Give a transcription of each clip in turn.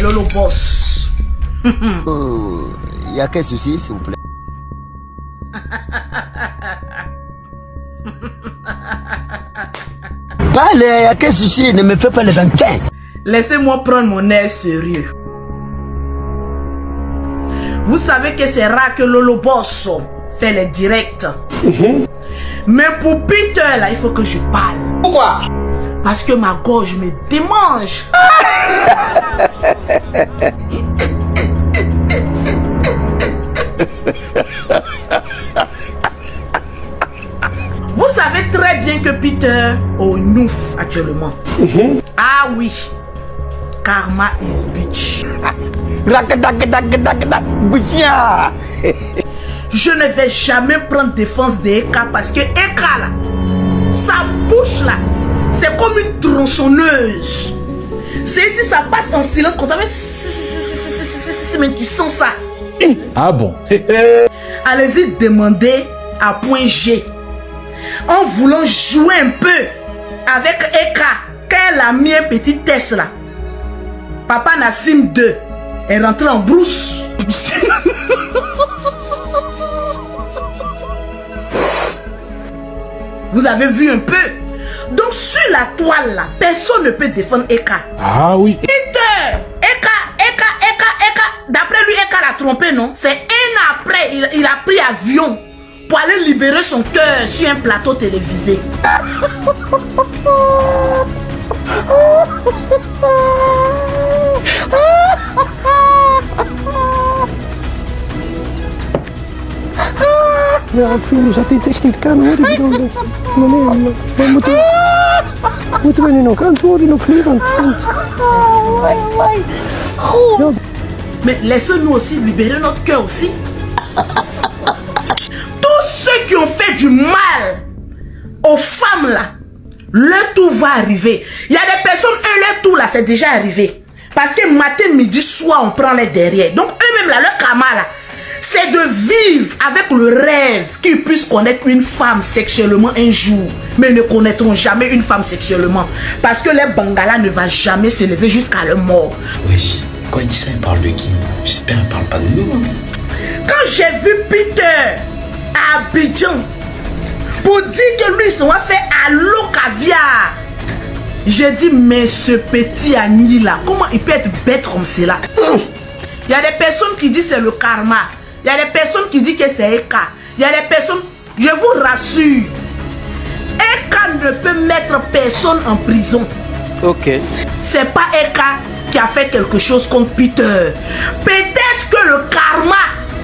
Lolo Boss. Il y a quel souci, s'il vous plaît? Parle, il y a quel souci? Ne me fais pas le vampin. Laissez-moi prendre mon air sérieux. Vous savez que c'est rare que Lolo Boss fait les directs. Mais pour Peter, là, il faut que je parle. Pourquoi? Parce que ma gorge me démange. Vous savez très bien que Peter au Nouf actuellement. Ah oui. Karma is bitch. Je ne vais jamais prendre défense de Eka parce que Eka là, sa bouche là, c'est comme une tronçonneuse. C'est dit ça passe en silence quand mais tu sens ça. Ah bon? Allez-y demander à Point G. En voulant jouer un peu avec Eka, quand elle a mis un petit test là, Papa Nassim 2 est rentré en brousse. Vous avez vu un peu? Donc sur la toile là, personne ne peut défendre Eka. Ah oui. Peter, Eka. D'après lui, Eka l'a trompé, non? C'est un an après, il a pris avion pour aller libérer son cœur sur un plateau télévisé. Mais laissez-nous aussi libérer notre cœur aussi. Tous ceux qui ont fait du mal aux femmes là, le tout va arriver. Il y a des personnes, le tout là, c'est déjà arrivé. Parce que matin, midi, soir, on prend les derrière. Donc eux-mêmes là, le karma là, c'est de vivre avec le rêve qu'ils puissent connaître une femme sexuellement un jour. Mais ils ne connaîtront jamais une femme sexuellement. Parce que les Bangalas ne vont jamais se lever jusqu'à leur mort. Wesh, quand il dit ça, il parle de qui? J'espère qu'il ne parle pas de nous. Quand j'ai vu Peter à Abidjan pour dire que lui, il sera fait à l'eau caviar, j'ai dit, mais ce petit Agni là, comment il peut être bête comme cela? Il y a des personnes qui disent c'est le karma. Il y a des personnes qui disent que c'est Eka. Il y a des personnes, je vous rassure, Eka ne peut mettre personne en prison. Ok. C'est pas Eka qui a fait quelque chose contre Peter. Peut-être que le karma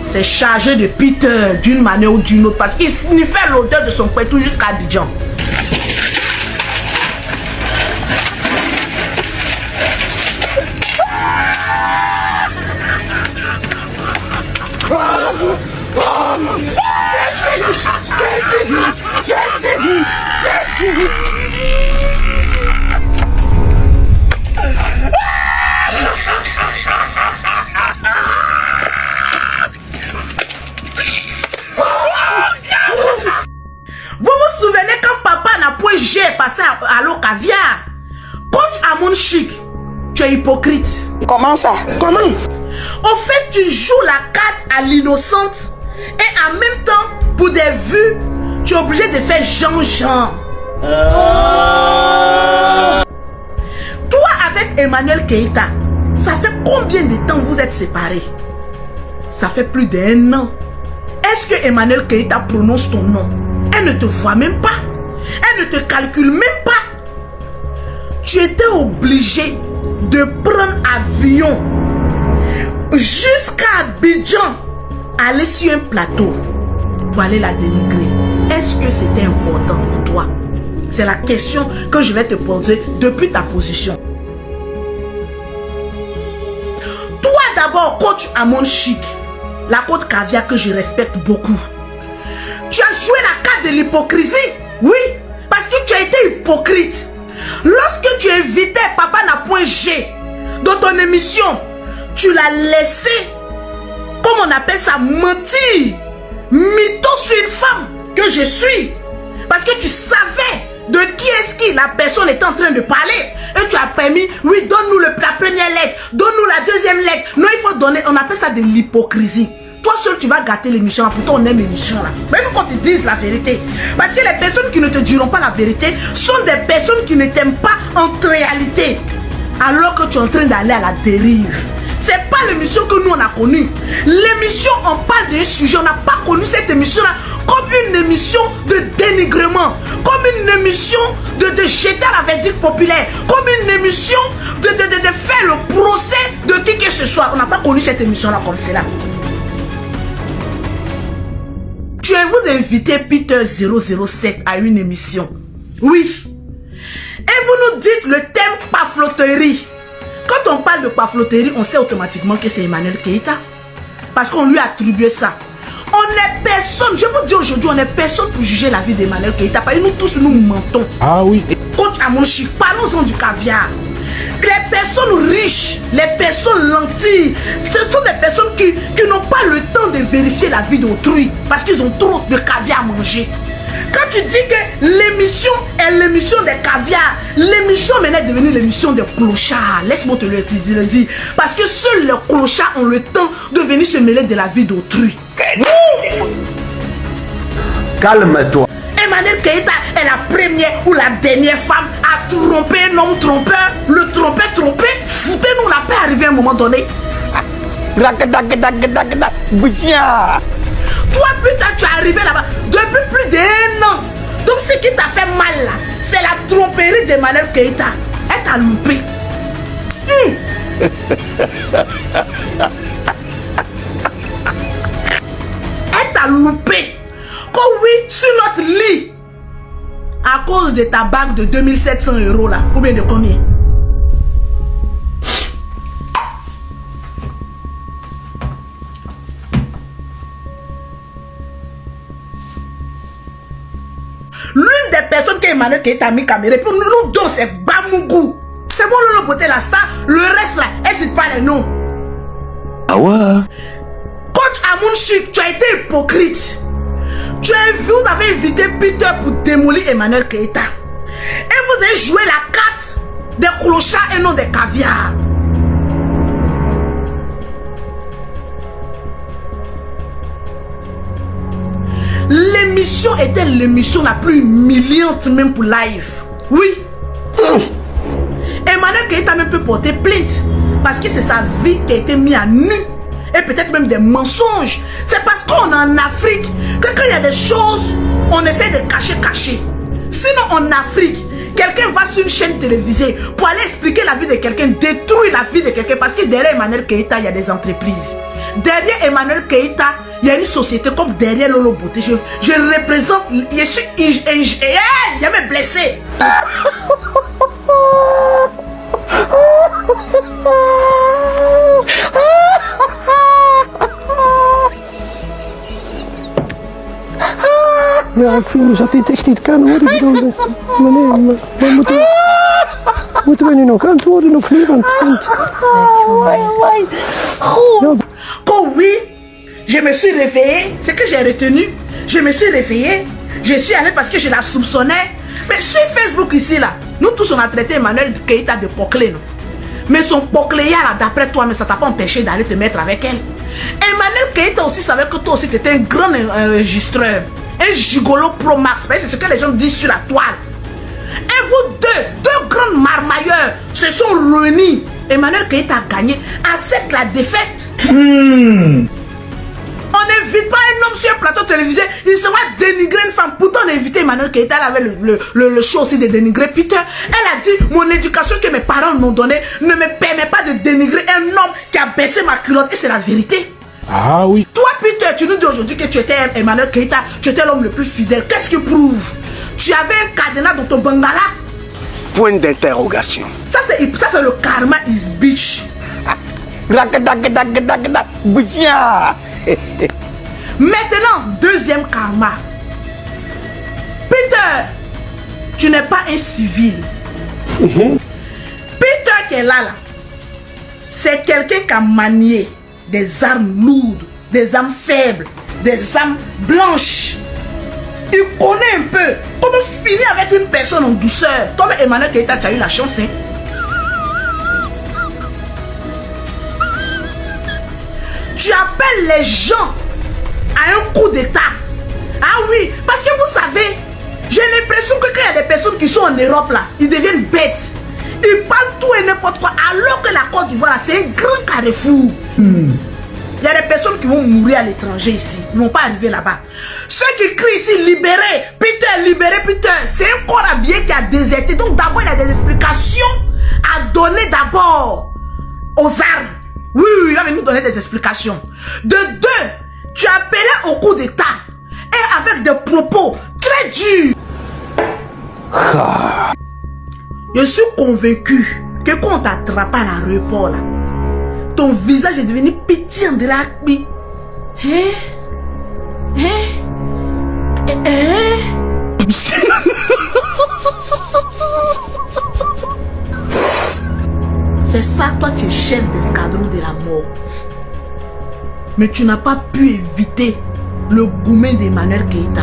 s'est chargé de Peter d'une manière ou d'une autre parce qu'il sniffait l'odeur de son pétou jusqu'à Abidjan. Vous vous souvenez quand Papa n'a point G passé à l'eau caviar? Coach Amon Chic, tu es hypocrite. Comment ça? Comment? En fait, tu joues la carte à l'innocente et en même temps, pour des vues, tu es obligé de faire Jean-Jean. Toi avec Emmanuel Keïta, ça fait combien de temps vous êtes séparés? Ça fait plus d'1 an. Est-ce que Emmanuel Keïta prononce ton nom? Elle ne te voit même pas. Elle ne te calcule même pas. Tu étais obligé de prendre avion jusqu'à Abidjan, aller sur un plateau pour aller la dénigrer. Est-ce que c'était important pour toi? C'est la question que je vais te poser depuis ta position. Toi d'abord, coach Amon Chic, la côte caviar que je respecte beaucoup. Tu as joué la carte de l'hypocrisie, oui, parce que tu as été hypocrite. Lorsque tu invitais Papa n'a point G dans ton émission, tu l'as laissé, comme on appelle ça, mentir, mytho sur une femme que je suis. Parce que tu savais De qui est-ce qui la personne est en train de parler? Et tu as permis, oui, donne-nous la première lettre, donne-nous la deuxième lettre. Non, il faut donner, on appelle ça de l'hypocrisie. Toi seul, tu vas gâter l'émission, pourtant on aime l'émission là. Mais il faut qu'on te dise la vérité. Parce que les personnes qui ne te diront pas la vérité sont des personnes qui ne t'aiment pas en réalité. Alors que tu es en train d'aller à la dérive. C'est pas l'émission que nous on a connue. L'émission, on parle d'un sujet. On n'a pas connu cette émission-là comme une émission de dénigrement, comme une émission de jeter à la verdict populaire, comme une émission de faire le procès de qui que ce soit. On n'a pas connu cette émission-là comme cela. Tu vous invitez Peter 007 à une émission. Oui. Et vous nous dites le thème pafloterie. Quand on parle de pafloterie, on sait automatiquement que c'est Emmanuel Keïta. Parce qu'on lui a attribué ça. On n'est personne, je vous dis aujourd'hui, on n'est personne pour juger la vie d'Emmanuel Keïta. Parce que nous tous, nous mentons. Ah oui. Coach Amonchi, parlons-en du caviar. Les personnes riches, les personnes lentilles, ce sont des personnes qui n'ont pas le temps de vérifier la vie d'autrui. Parce qu'ils ont trop de caviar à manger. Quand tu dis que l'émission est l'émission des caviars, l'émission maintenant est devenue l'émission des clochards. Laisse-moi te le dire. Parce que seuls les clochards ont le temps de venir se mêler de la vie d'autrui. Calme-toi. Emmanuel Keïta est la première ou la dernière femme à tromper un homme trompeur. Le trompeur. Foutez-nous la paix arriver à un moment donné. Toi, putain, tu es arrivé là-bas depuis plus d'1 an. Donc, ce qui t'a fait mal là, c'est la tromperie d'Emmanuel Keïta. Elle t'a loupé. Elle t'a loupé. Quand oui, sur notre lit, à cause de ta bague de 2700 € là, combien de combien? L'une des personnes que Emmanuel Keïta a mis caméra, pour nous deux, c'est Bamougou. C'est bon, le beauté, la star. Le reste là, elle cite pas les noms. Ah ouais. Coach Amounchi, tu as été hypocrite. Vous avez invité Peter pour démolir Emmanuel Keïta. Et vous avez joué la carte des clochards et non des caviars. L'émission était l'émission la plus humiliante même pour live. Oui. Emmanuel Keïta même peut porter plainte. Parce que c'est sa vie qui a été mise à nu. Et peut-être même des mensonges. C'est parce qu'on est en Afrique que quand il y a des choses, on essaie de cacher. Sinon en Afrique, quelqu'un va sur une chaîne télévisée pour aller expliquer la vie de quelqu'un, détruire la vie de quelqu'un. Parce que derrière Emmanuel Keïta, il y a des entreprises. Derrière Emmanuel Keïta, il y a une société comme derrière Lolo Beauté. Je représente, je suis, il y a mes blessés. Ja, ik voel dat dit echt niet kan hoor. Ik bedoel, maar moeten we nu nog antwoorden of niet? Want oh oui, je me suis réveillée. Ce que j'ai retenu, je me suis réveillée. Je suis allée parce que je la soupçonnais. Mais sur Facebook ici là, nous tous on a traité Emmanuel Keïta de poclé, non? Mais son pocléa là, d'après toi, mais ça t'a pas empêché d'aller te mettre avec elle. Emmanuel Keïta aussi savait que toi aussi tu étais un grand enregistreur. Un gigolo pro max. C'est ce que les gens disent sur la toile. Et vous deux grands marmailleurs se sont réunis. Emmanuel Keïta a gagné. Accepte la défaite. On n'invite pas un homme sur un plateau télévisé, il se va dénigrer une femme. Pourtant, on a invité Emmanuel Keïta, elle avait le show aussi de dénigrer Peter. Elle a dit, mon éducation que mes parents m'ont donnée ne me permet pas de dénigrer un homme qui a baissé ma culotte. Et c'est la vérité. Ah oui. Toi, Peter, tu nous dis aujourd'hui que tu étais Emmanuel Keïta, tu étais l'homme le plus fidèle. Qu'est-ce qui prouve? Tu avais un cadenas dans ton bangala? Point d'interrogation. Ça, c'est le karma is bitch. Maintenant, deuxième karma. Peter, tu n'es pas un civil. Peter qui est là, c'est quelqu'un qui a manié des armes lourdes, des armes faibles, des armes blanches. Il connaît un peu comment finir avec une personne en douceur. Toi, Emmanuel Keïta, tu as eu la chance, hein? Tu appelles les gens à un coup d'état. Ah oui, parce que vous savez, j'ai l'impression que quand il y a des personnes qui sont en Europe là, ils deviennent bêtes. Ils parlent tout et n'importe quoi, alors que la Côte d'Ivoire, c'est un grand carrefour. Il y a des personnes qui vont mourir à l'étranger ici. Ils ne vont pas arriver là-bas. Ceux qui crient ici, libérez Peter, c'est un corps habillé qui a déserté. Donc d'abord, il y a des explications à donner d'abord aux armes. Oui, il va nous donner des explications. De deux, tu appelais au coup d'état et avec des propos très durs. Je suis convaincu que quand on t'attrape à l'aéroport là, ton visage est devenu petit en dragbi. C'est ça, toi tu es chef d'escadron de la mort. Mais tu n'as pas pu éviter le gourmet d'Emmanuel Keïta.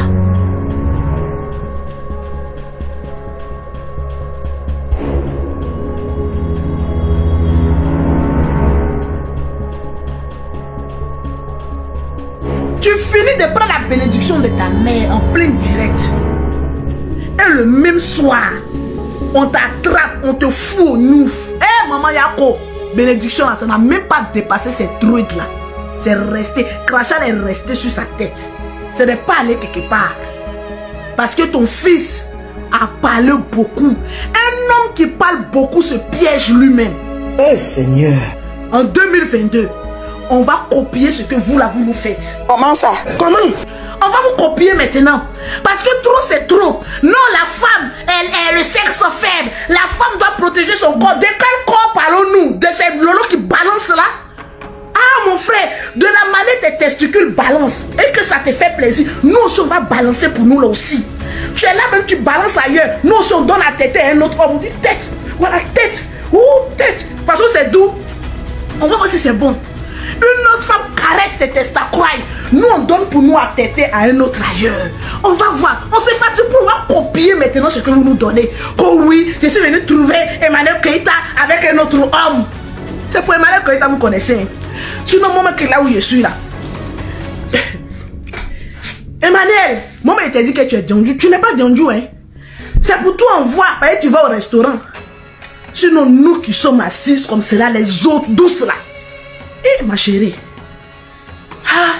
Tu finis de prendre la bénédiction de ta mère en plein direct. Et le même soir, on t'attrape, on te fout au nouf. Eh maman Yako, bénédiction là, ça n'a même pas dépassé cette druide là. C'est resté, Crachat est resté sur sa tête. Ce n'est pas allé quelque part. Parce que ton fils a parlé beaucoup. Un homme qui parle beaucoup se piège lui-même. Eh Seigneur. En 2022, on va copier ce que vous là vous nous faites. Comment ça? Comment? On va vous copier maintenant. Parce que trop c'est trop. Non, la femme, elle est le sexe faible. La femme doit protéger son corps. De quel corps parlons-nous? De ces lolos qui balancent là? Ah mon frère, de la manière tes testicules balancent et que ça te fait plaisir, nous aussi on va balancer pour nous là aussi. Tu es là même, tu balances ailleurs. Nous aussi on donne la tête à un autre homme. On dit tête, voilà tête, tête. Parce que c'est doux. On va voir si c'est bon. Une autre femme caresse tes testacroix. Nous on donne pour nous à têter à un autre ailleurs. On va voir. On s'est fatigué pour voir copier maintenant ce que vous nous donnez. Oh oui, je suis venu trouver Emmanuel Keïta avec un autre homme. C'est pour Emmanuel Keïta, vous connaissez. Sinon, moi, là où je suis là. Emmanuel, moi, il t'a dit que tu es Djandjou. Tu n'es pas Djandjou, hein. C'est pour toi, on voit. Et tu vas au restaurant. Sinon, nous qui sommes assises comme cela, les autres douces là. Eh, ma chérie. Ah.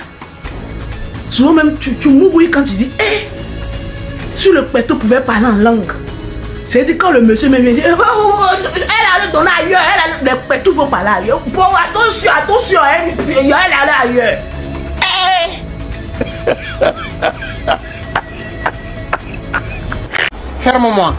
Souvent même, tu mouilles quand tu dis, eh. Si le péto pouvait parler en langue. C'est-à-dire quand le monsieur me vient dire, elle allait donner ailleurs, les pétos vont parler ailleurs. Bon, attention, elle allait ailleurs. Ferme-moi.